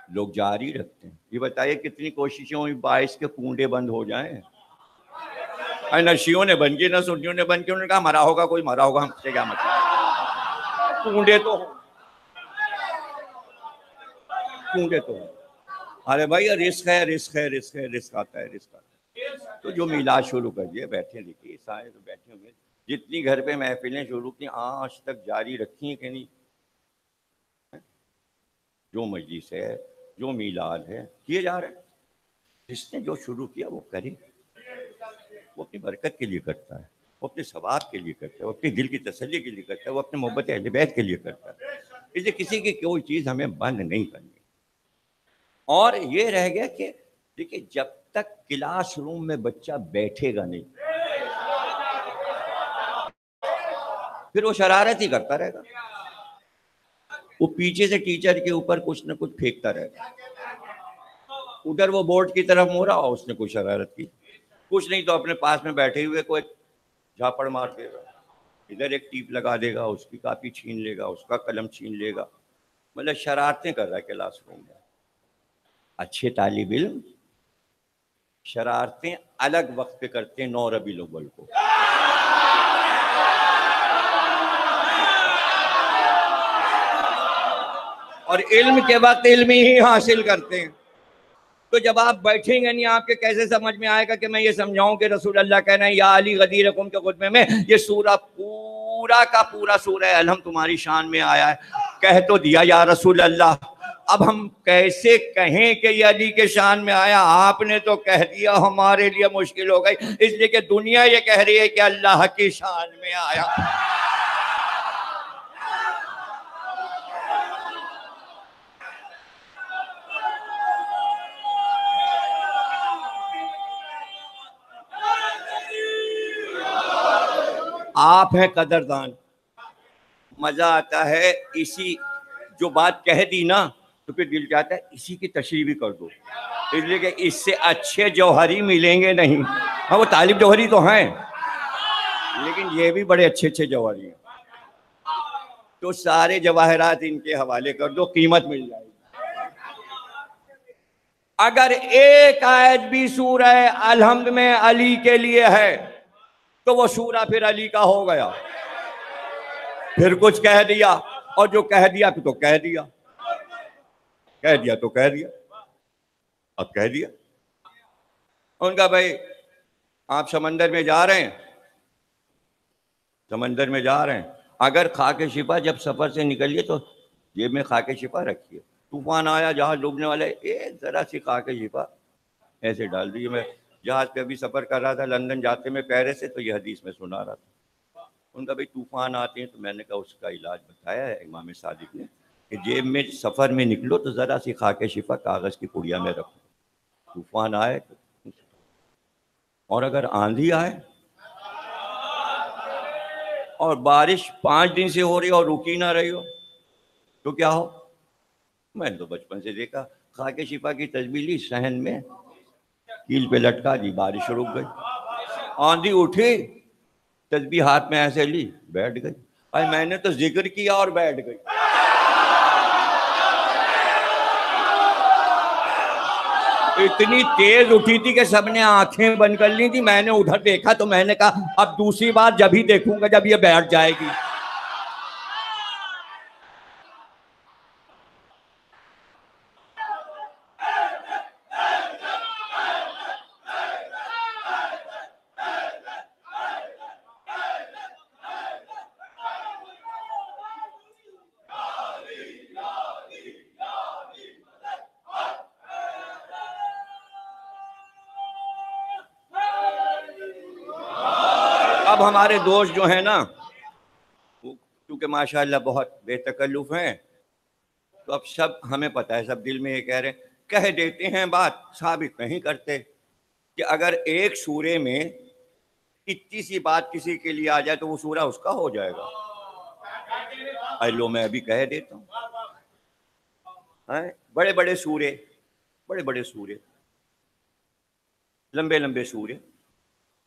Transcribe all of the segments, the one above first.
لوگ جاری رکھتے ہیں. یہ بتائیے کتنی کوششیں ہوئی باعث کے کنڈے بند ہو جائیں. نہ شیعوں نے بند کی نہ سنیوں نے بند کی. انہوں نے کہا مرا ہوگا کوئی مرا ہوگا, ہم سے کیا مطلب, کنڈے تو کنڈے تو. ارے بھائی رزق ہے, رزق ہے, رزق ہے, رزق آتا ہے, رزق آتا ہے. تو جو میلاد شروع کر دیے, بیٹھے دیکھیے سارے تو بیٹھے ہوں گے. جتنی گھر پہ محفلیں شروع کی آج تک جاری رکھی ہیں کہ نہیں؟ جو مجلس ہے, جو میلاد ہے, کیے جا رہے ہیں. جس نے جو شروع کیا وہ کرے. وہ اپنی برکت کے لیے کرتا ہے, وہ اپنے ثواب کے لیے کرتا ہے, وہ اپنے دل کی تسلی کے لیے کرتا ہے, وہ اپنے محبت اہل بیت کے لیے کرتا ہے. اس لیے کسی کی کوئی چیز ہمیں بند نہیں کرنی. اور یہ رہ گیا کہ دیکھیے جب تک کلاس روم میں بچہ بیٹھے گا نہیں پھر وہ شرارت ہی کرتا رہے گا. وہ پیچھے سے ٹیچر کے اوپر کچھ نہ کچھ پھینکتا رہے گا. ادھر وہ بورڈ کی طرف مورا اور اس نے کوئی شرارت کی, کچھ نہیں تو اپنے پاس میں بیٹھے ہوئے کوئی جھاپڑ مار دے گا, ادھر ایک ٹیپ لگا دے گا, اس کی کاپی چھین لے گا, اس کا قلم چھین لے گا. مطلب شرارتیں کر رہا ہے کلاس روم میں. اچھے طالب علم شرارتیں الگ وقت پہ کرتے ہیں, 9 ربیع الاول کو. اور علم کے وقت علم ہی حاصل کرتے ہیں. تو جب آپ بیٹھیں گے نہیں آپ کے کیسے سمجھ میں آئے گا کہ میں یہ سمجھاؤں کہ رسول اللہ کہنا ہے یا علی غدیرکم کے خطبے میں یہ سورہ پورا کا پورا سورہ الحمد تمہاری شان میں آیا ہے. کہہ تو دیا یا رسول اللہ, اب ہم کیسے کہیں کہ یہ علی کے شان میں آیا؟ آپ نے تو کہہ دیا, ہمارے لیے مشکل ہو گئی, اس لیے کہ دنیا یہ کہہ رہی ہے کہ اللہ کی شان میں آیا. آپ ہیں قدردان, مزہ آتا ہے اسی جو بات کہہ دی نا تو پھر دل چاہتا ہے اسی کی تشریح بھی کر دو, اس لیے کہ اس سے اچھے جوہری ملیں گے نہیں. ہاں وہ طالب جوہری تو ہیں لیکن یہ بھی بڑے اچھے اچھے جوہری ہیں. تو سارے جواہرات ان کے حوالے کر دو, قیمت مل جائے گی. اگر ایک آیت بھی سورہ الحمد میں علی کے لیے ہے تو وہ سورہ پھر علی کا ہو گیا. پھر کچھ کہہ دیا, اور جو کہہ دیا تو کہہ دیا, کہہ دیا تو کہہ دیا, اب کہہ دیا. ان کا بھائی آپ سمندر میں جا رہے ہیں, سمندر میں جا رہے ہیں, اگر خاک شفا جب سفر سے نکلیے تو جیب میں خاک شفا رکھیے. طوفان آیا, جہاز ڈوبنے والے, ایک ذرا سی خاک شفا ایسے ڈال دیجیے. میں جہاز پہ ابھی سفر کر رہا تھا لندن جاتے میں پیرس سے, تو یہ حدیث میں سنا رہا تھا. ان کا بھائی طوفان آتے ہیں تو میں نے کہا اس کا علاج بتایا ہے امام صادق نے کہ جیب میں سفر میں نکلو تو ذرا سی خاک شفا کاغذ کی پڑیا میں رکھو. طوفان آئے اور اگر آندھی آئے اور بارش 5 دن سے ہو رہی اور رکی نہ رہی ہو تو کیا ہو؟ میں نے تو بچپن سے دیکھا, خاک شفا کی تسبیح لی, صحن میں کیل پہ لٹکا دی, بارش رک گئی. آندھی اٹھی, تسبیح ہاتھ میں ایسے لی, بیٹھ گئی. بھائی میں نے تو ذکر کیا اور بیٹھ گئی. اتنی تیز اٹھی تھی کہ سب نے آنکھیں بند کر لی تھی. میں نے ادھر دیکھا تو میں نے کہا اب دوسری بار جب ہی دیکھوں گا جب یہ بیٹھ جائے گی. اب ہمارے دوست جو ہیں نا کیونکہ ماشاءاللہ بہت بے تکلف ہیں تو اب سب ہمیں پتہ ہے, سب دل میں یہ کہہ رہے ہیں, کہہ دیتے ہیں بات ثابت نہیں کرتے کہ اگر ایک سورے میں اتنی سی بات کسی کے لیے آ جائے تو وہ سورہ اس کا ہو جائے گا. لو میں ابھی کہہ دیتا ہوں, بڑے بڑے سورے, بڑے بڑے سورے, لمبے لمبے سورے,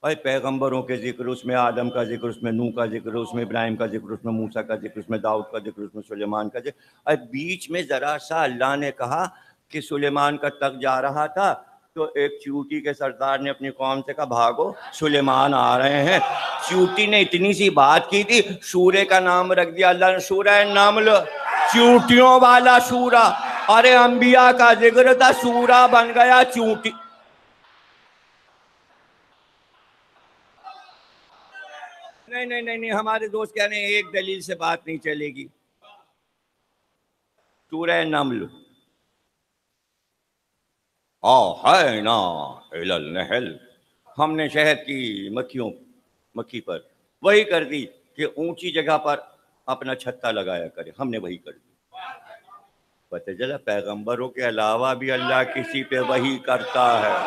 اور پیغمبروں کے ذکر, اس میں آدم کا ذکر, اس میں نوح کا ذکر, اس میں ابراہیم کا ذکر, اس میں موسیٰ کا ذکر, اس میں داؤد کا ذکر, اس میں سلیمان کا ذکر. اور بیچ میں ذرا سا اللہ نے کہا کہ سلیمان کا تخت جا رہا تھا تو ایک چیوٹی کے سردار نے اپنی قوم سے کہا بھاگو سلیمان آ رہے ہیں. چیوٹی نے اتنی سی بات کی تھی, سورے کا نام رکھ دیا اللہ نے, سورہ نمل, چیوٹیوں والا سورہ. ارے انبیاء کا ذکر تھا, سورہ بن گیا چیوٹی. نہیں, ہمارے دوست کہہ رہے ہیں ایک دلیل سے بات نہیں چلے گی. سورہ نمل, آوحینا الی النحل, ہم نے شہد کی مکھی پر وہی کر دی کہ اونچی جگہ پر اپنا چھتا لگایا کرے. ہم نے وہی کر دی. پتہ چلا پیغمبروں کے علاوہ بھی اللہ کسی پہ وحی کرتا ہے,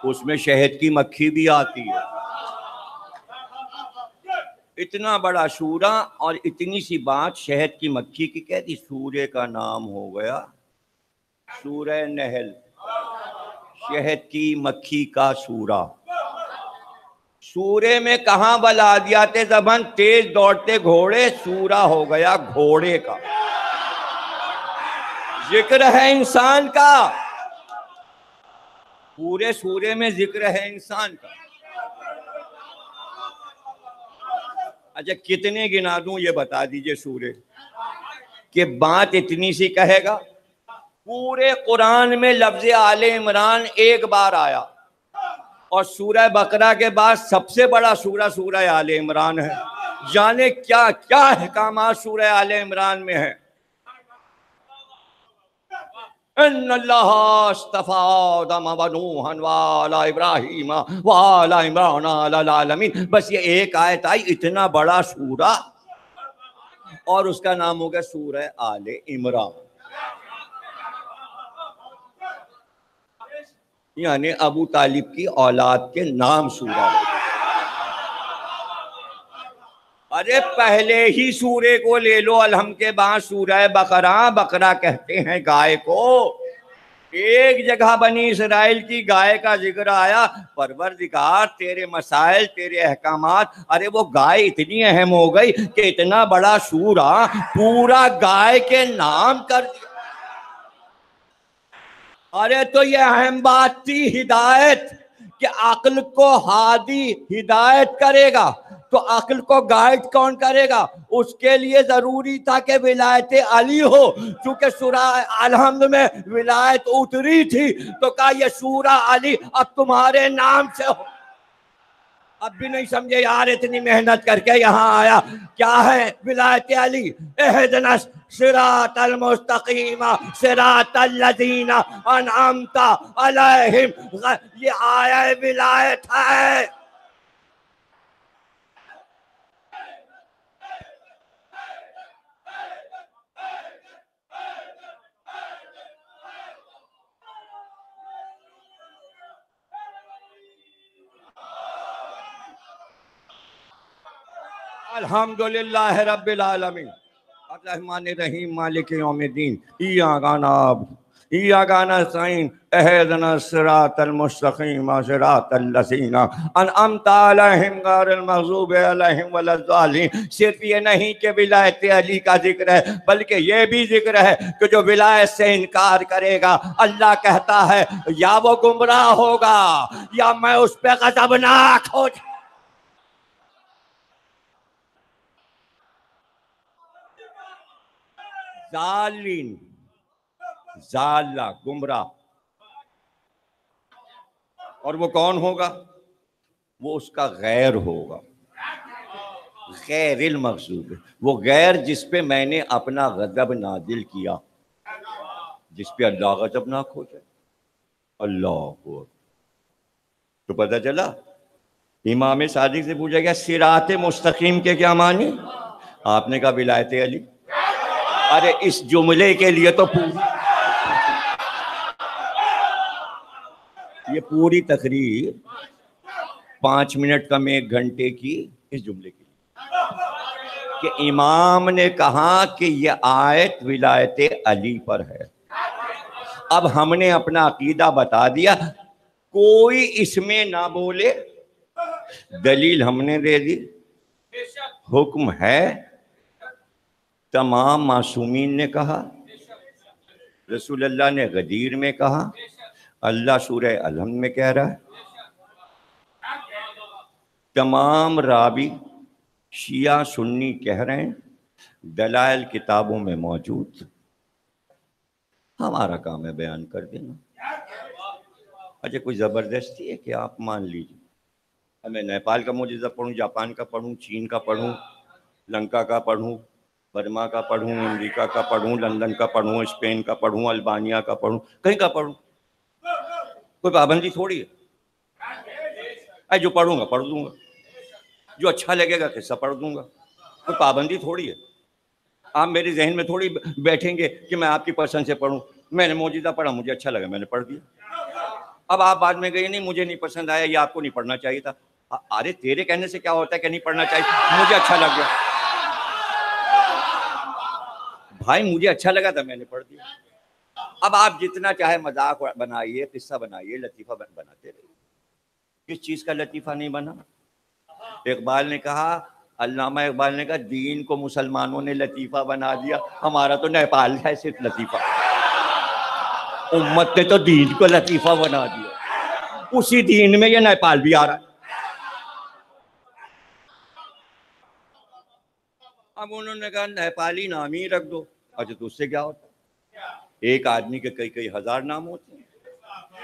اس میں شہد کی مکھی بھی آتی ہے. اتنا بڑا سورہ اور اتنی سی بات شہد کی مکھی کی کہہ دی. سورے کا نام ہو گیا سورہ نحل, شہد کی مکھی کا سورہ. سورے میں کہاں بلادیات زبان, تیز دوڑتے گھوڑے, سورہ ہو گیا گھوڑے کا. ذکر ہے انسان کا, پورے سورے میں ذکر ہے انسان کا. اچھا کتنے گنا دوں یہ بتا دیجئے سورے, کہ بات اتنی سی کہے گا. پورے قرآن میں لفظ آل عمران ایک بار آیا, اور سورہ بقرہ کے بعد سب سے بڑا سورہ سورہ آل عمران ہے. جانے کیا کیا احکامات سورہ آل عمران میں ہیں. ان اللہ اصطفی آدم و نوحا وآل ابراہیم وآل عمران علی العالمین. بس یہ ایک آیت آئی, اتنا بڑا سورہ, اور اس کا نام ہو گیا سورہ آل عمران. یعنی ابو طالب کی اولاد کے نام سورہ. ارے پہلے ہی سورے کو لے لو, الحم کے بعد سورہ بقرہ. بقرہ کہتے ہیں گائے کو. ایک جگہ بنی اسرائیل کی گائے کا ذکر آیا, پروردگار تیرے مسائل تیرے احکامات. ارے وہ گائے اتنی اہم ہو گئی کہ اتنا بڑا سورہ پورا گائے کے نام کر دیا. ارے تو یہ اہم بات تھی ہدایت, کہ عقل کو ہادی ہدایت کرے گا, تو عقل کو گائیڈ کون کرے گا؟ اس کے لیے ضروری تھا کہ ولایت علی ہو. چونکہ سورہ الحمد میں ولایت اتری تھی تو کہا یہ سورہ علی اب تمہارے نام سے ہو. اب بھی نہیں سمجھے یار, اتنی محنت کر کے یہاں آیا. کیا ہے ولایت علی؟ اہدنا الصراط المستقیم صراط الذین انعمت علیہم. یہ آیا ولایت ہے. الحمدللہ رب العالمین الرحمن الرحیم مالک یوم الدین ایاک نعبد ایاک نستعین اہدنا الصراط المستقیم صراط الذین انعمت علیہم غیر المغضوب علیہم ولا الضالین. صرف یہ نہیں کہ ولایت علی کا ذکر ہے, بلکہ یہ بھی ذکر ہے کہ جو ولایت سے انکار کرے گا اللہ کہتا ہے یا وہ گمراہ ہوگا یا میں اس پہ غضبناک ہو جاؤں. ضالین, ضالہ گمراہ. اور وہ کون ہوگا؟ وہ اس کا غیر ہوگا, غیر المغضوب. وہ غیر جس پہ میں نے اپنا غضب نازل کیا, جس پہ اللہ غضبناک ہو جائے. اللہ کو تو پتہ چلا. امام صادق سے پوچھا گیا صراط مستقیم کے کیا معنی؟ آپ نے کہا ولایت علی. ارے اس جملے کے لیے تو یہ پوری تقریر 5 منٹ کم 1 گھنٹے کی اس جملے کے لیے, کہ امام نے کہا کہ یہ آیت ولایت علی پر ہے. اب ہم نے اپنا عقیدہ بتا دیا, کوئی اس میں نہ بولے, دلیل ہم نے دے دی, حکم ہے. تمام معصومین نے کہا, رسول اللہ نے غدیر میں کہا، اللہ سورہ الحمد میں کہہ رہا ہے، تمام راوی شیعہ سنی کہہ رہے ہیں، دلائل کتابوں میں موجود، ہمارا کام ہے بیان کر دینا۔ اچھا کوئی زبردستی ہے کہ آپ مان لیجیے؟ میں نیپال کا معجزہ پڑھوں، جاپان کا پڑھوں، چین کا پڑھوں، لنکا کا پڑھوں، برما کا پڑھوں، امریکہ کا پڑھوں، لندن کا پڑھوں، اسپین کا پڑھوں، البانیہ کا پڑھوں، کہیں کا پڑھوں؟ کوئی پابندی تھوڑی ہے، جو پڑھوں گا پڑھ دوں گا، جو اچھا لگے گا قصہ پڑھ دوں گا، کوئی پابندی تھوڑی ہے۔ آپ میرے ذہن میں تھوڑی بیٹھیں گے کہ میں آپ کی پسند سے پڑھوں، میں نے معجزہ پڑھا، مجھے اچھا لگا، میں نے پڑھ دیا۔ اب آپ بعد میں گئے نہیں مجھے نہیں پسند آیا، یہ آپ کو نہیں پڑھنا چاہیے تھا۔ ارے تیرے کہنے سے کیا ہوتا ہے کہ نہیں پڑھنا چاہیے؟ مجھے اچھا لگ گیا بھائی، مجھے اچھا لگا تھا، میں نے پڑھ دیا۔ اب آپ جتنا چاہے مذاق بنائیے، قصہ بنائیے، لطیفہ بناتے رہیے، کس چیز کا لطیفہ نہیں بنا؟ اقبال نے کہا، علامہ اقبال نے کہا، دین کو مسلمانوں نے لطیفہ بنا دیا، ہمارا تو نیپال ہے صرف لطیفہ، امت نے تو دین کو لطیفہ بنا دیا، اسی دین میں یہ نیپال بھی آ رہا ہے۔ اب انہوں نے کہا نیپالی نام ہی رکھ دو۔ اچھا تو اس سے کیا ہوتا ہے؟ ایک آدمی کے کئی ہزار نام ہوتے ہیں۔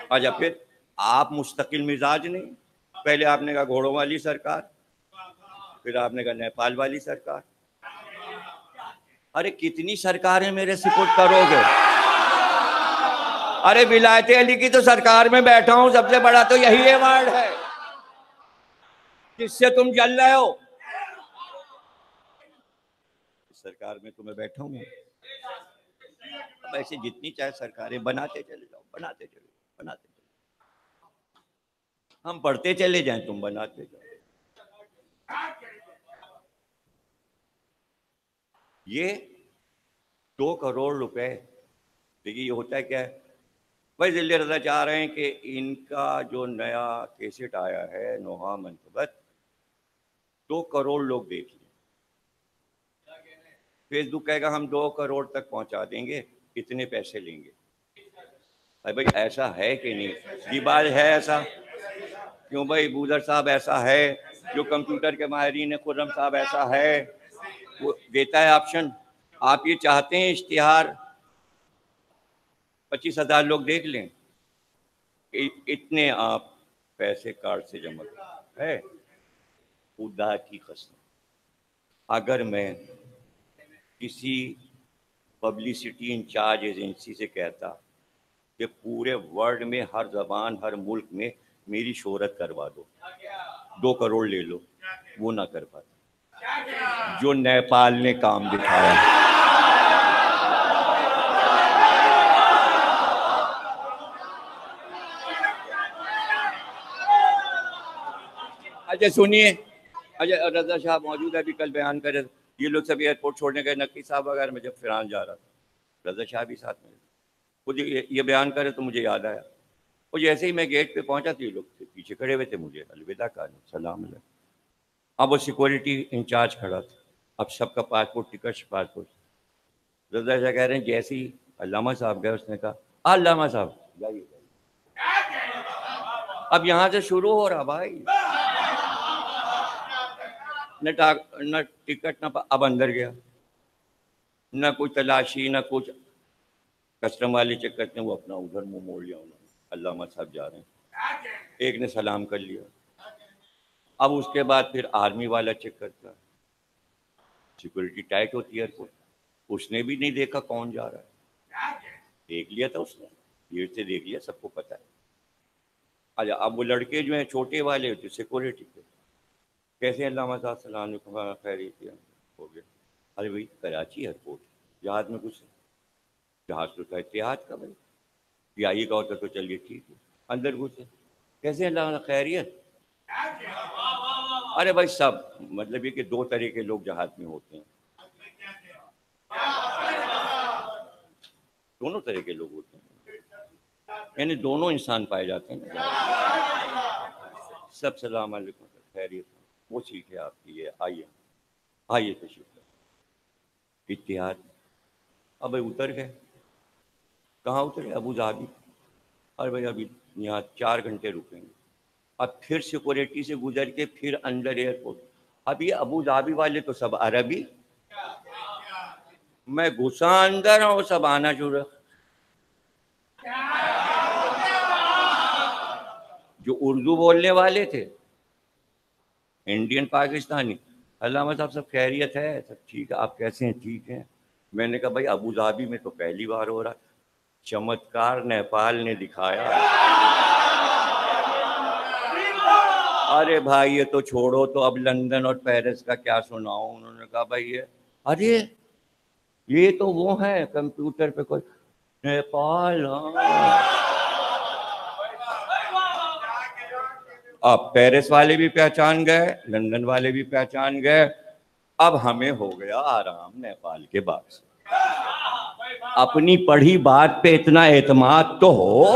اچھا پھر آپ مستقل مزاج نہیں، پہلے آپ نے کہا گھوڑوں والی سرکار، پھر آپ نے کہا نیپال والی سرکار۔ ارے کتنی سرکاریں میرے سپرد کرو گے؟ ارے ولایت علی کی تو سرکار میں بیٹھا ہوں، سب سے بڑا تو یہی ایوارڈ ہے، جس سے تم جل رہے ہو۔ سرکار میں تو میں بیٹھا ہوں۔ اب ایسے جتنی چاہے سرکاریں بناتے چلے جاؤ، بناتے چلے جاؤ، بناتے چلے جاؤ، ہم پڑھتے چلے جائیں، تم بناتے جاؤ۔ یہ 2 کروڑ روپے، دیکھیے یہ ہوتا ہے کیا ہے؟ بھائی ذل رضا چاہ رہے ہیں کہ ان کا جو نیا کیسٹ آیا ہے نوحہ منقبت، 2 کروڑ لوگ دیکھ لیں، فیس بک کہے گا ہم 2 کروڑ تک پہنچا دیں گے، اتنے پیسے لیں گے۔ بھائی ایسا ہے کہ نہیں؟ یہ بات ہے ایسا؟ کیوں بھائی بودر صاحب ایسا ہے؟ جو کمپیوٹر کے ماہرین ہیں، خرم صاحب ایسا ہے؟ وہ دیتا ہے آپشن۔ آپ یہ چاہتے ہیں اشتہار 25,000 لوگ دیکھ لیں، اتنے آپ پیسے کارڈ سے جمع ہے؟ خدا کی قسم اگر میں کسی پبلسٹی انچارج ایجنسی سے کہتا کہ پورے ورلڈ میں ہر زبان ہر ملک میں میری شہرت کروا دو، 2 کروڑ لے لو، وہ نہ کر پاتا۔ جو نیپال نے کام دکھایا، اچھا سنیے، اچھا رضا صاحب موجود ہے، ابھی کل بیان کرے، یہ لوگ سب ایئرپورٹ چھوڑنے گئے، نقی صاحب وغیرہ، میں جب فرانس جا رہا تھا، رضا صاحب بھی ساتھ میں، مجھے یہ بیان کرے تو مجھے یاد آیا، اور جیسے ہی میں گیٹ پہ پہنچا تو یہ لوگ پیچھے کھڑے ہوئے تھے، مجھے الوداع کہا، سلام علیکم۔ اب وہ سیکورٹی انچارج کھڑا تھا، اب سب کا پاسپورٹ پاسپورٹ، رضا صاحب کہہ رہے ہیں جیسے ہی علامہ صاحب گئے، اس نے کہا علامہ صاحب جائیے۔ اب یہاں سے شروع ہو رہا بھائی، نہ ٹکٹ نہ اب اندر گیا، نہ کوئی تلاشی نہ کچھ، کسٹم والے چیک کرتے ہیں، وہ اپنا ادھر منہ موڑ لیا انہوں نے، علامہ صاحب جا رہے ہیں، ایک نے سلام کر لیا۔ اب اس کے بعد پھر آرمی والا چیک کرتا ہے، سیکورٹی ٹائٹ ہوتی ہے ایئرپورٹ، اس نے بھی نہیں دیکھا کون جا رہا ہے، دیکھ لیا تھا اس نے، یہ سے دیکھ لیا، سب کو پتا ہے۔ اچھا اب وہ لڑکے جو ہیں چھوٹے والے ہوتے سیکورٹی پہ، کیسے علامہ صاحب السلام علیکم، خیریت ہو گیا؟ ارے بھائی کراچی ایئرپورٹ، جہاز میں کچھ جہاز تو تھا اتحاد کا، بھائی یہی کا ہوتا تو چلیے ٹھیک ہے، اندر گھسے، کیسے علامہ خیریت؟ ارے بھائی سب مطلب یہ کہ 2 طرح کے لوگ جہاز میں ہوتے ہیں، دونوں طرح کے لوگ ہوتے ہیں، یعنی دونوں انسان پائے جاتے ہیں۔ سب سلام علیکم خیریت، وہ سیٹ ہے آپ کی، یہ آئیے آئیے تشریف، اتحاد۔ اب اتر گئے، کہاں اترے؟ Abu Dhabi. اور بھائی ابھی یہاں 4 گھنٹے رکیں گے. اب پھر سیکورٹی سے گزر کے پھر اندر ایئرپورٹ. اب یہ ابو ظہبی والے تو سب عربی، میں گھسا اندر ہوں سب آنا شروع. جو اردو بولنے والے تھے انڈین پاکستانی، علامہ صاحب سب خیریت ہے؟ سب ٹھیک ہے، آپ کیسے ہیں؟ ٹھیک ہیں. میں نے کہا بھائی ابو ظہبی میں تو پہلی بار ہو رہا. چمتکار نیپال نے دکھایا. ارے بھائی یہ تو چھوڑو، تو اب لندن اور پیرس کا کیا سناؤ. انہوں نے کہا بھائی ارے یہ تو وہ ہیں کمپیوٹر پہ کوئی نیپال. اب پیرس والے بھی پہچان گئے، لندن والے بھی پہچان گئے. اب ہمیں ہو گیا آرام نیپال کے بعد سے. اپنی پڑھی بات پہ اتنا اعتماد تو ہو.